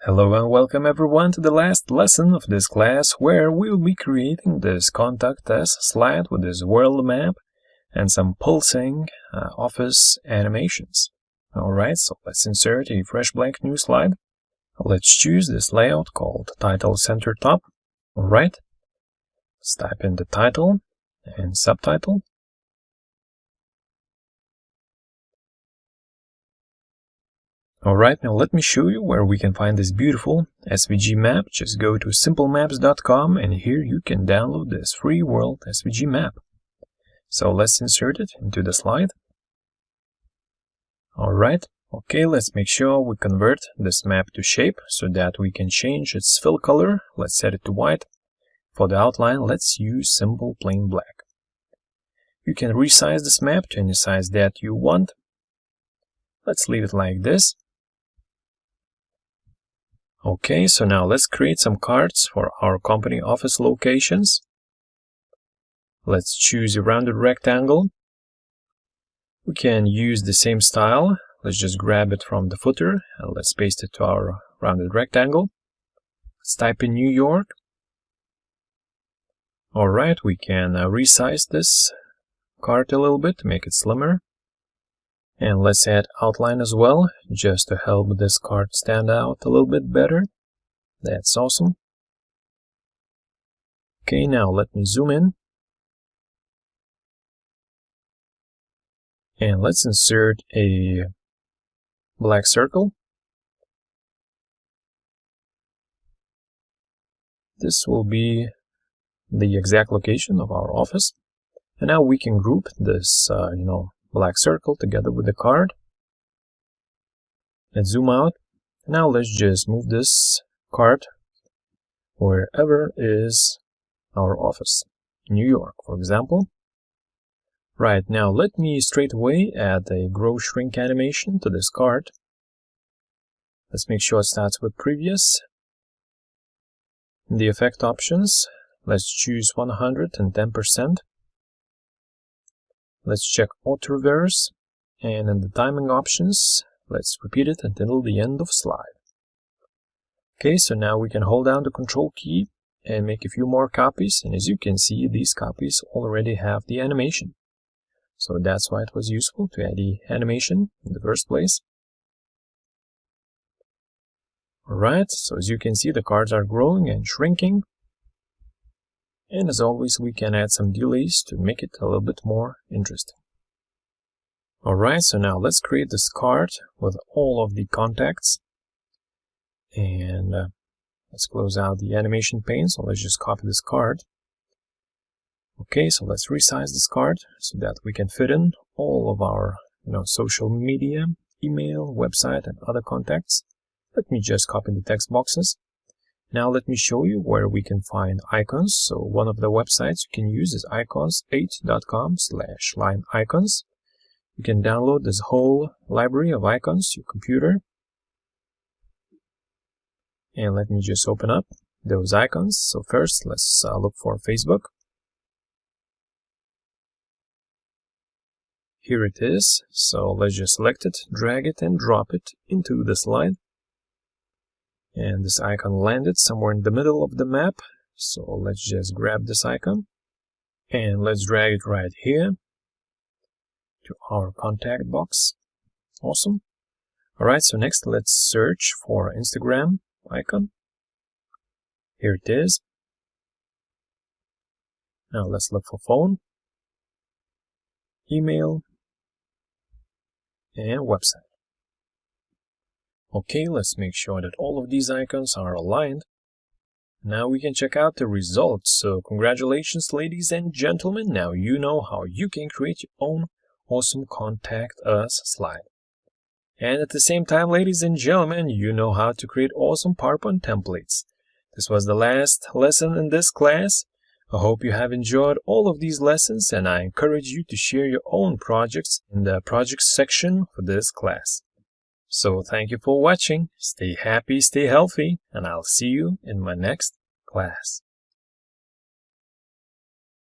Hello and welcome everyone to the last lesson of this class, where we'll be creating this contact us slide with this world map and some pulsing office animations. Alright, so let's insert a fresh blank new slide. Let's choose this layout called Title Center Top. Alright, let's type in the title and subtitle. Alright, now let me show you where we can find this beautiful SVG map. Just go to simplemaps.com and here you can download this free world SVG map. So let's insert it into the slide. Alright, okay, let's make sure we convert this map to shape so that we can change its fill color. Let's set it to white. For the outline, let's use simple plain black. You can resize this map to any size that you want. Let's leave it like this. Okay, so now let's create some cards for our company office locations. Let's choose a rounded rectangle. We can use the same style. Let's just grab it from the footer and let's paste it to our rounded rectangle. Let's type in New York. Alright, we can resize this card a little bit to make it slimmer. And let's add outline as well, just to help this card stand out a little bit better. That's awesome. Okay, now let me zoom in. And let's insert a black circle. This will be the exact location of our office. And now we can group this, black circle together with the card. Let's zoom out. Now let's just move this card wherever is our office. New York, for example. Right, now let me straight away add a grow shrink animation to this card. Let's make sure it starts with previous. In the effect options, let's choose 110%. Let's check auto reverse, and in the timing options, let's repeat it until the end of slide. Okay, so now we can hold down the control key and make a few more copies, and as you can see, these copies already have the animation. So that's why it was useful to add the animation in the first place. Alright, so as you can see, the cards are growing and shrinking. And as always, we can add some delays to make it a little bit more interesting. Alright, so now let's create this card with all of the contacts. And let's close out the animation pane. So let's just copy this card. Okay, so let's resize this card so that we can fit in all of our social media, email, website, and other contacts. Let me just copy the text boxes. Now let me show you where we can find icons. So one of the websites you can use is icons8.com/line-icons. You can download this whole library of icons to your computer. And let me just open up those icons. So first, let's look for Facebook. Here it is. So let's just select it, drag it, and drop it into the slide. And this icon landed somewhere in the middle of the map. So let's just grab this icon and let's drag it right here to our contact box. Awesome. Alright, so next let's search for Instagram icon. Here it is. Now let's look for phone, email, and website. Okay, let's make sure that all of these icons are aligned. Now we can check out the results. So congratulations, ladies and gentlemen. Now you know how you can create your own awesome Contact Us slide. And at the same time, ladies and gentlemen, you know how to create awesome PowerPoint templates. This was the last lesson in this class. I hope you have enjoyed all of these lessons, and I encourage you to share your own projects in the projects section for this class. So thank you for watching, stay happy, stay healthy, and I'll see you in my next class.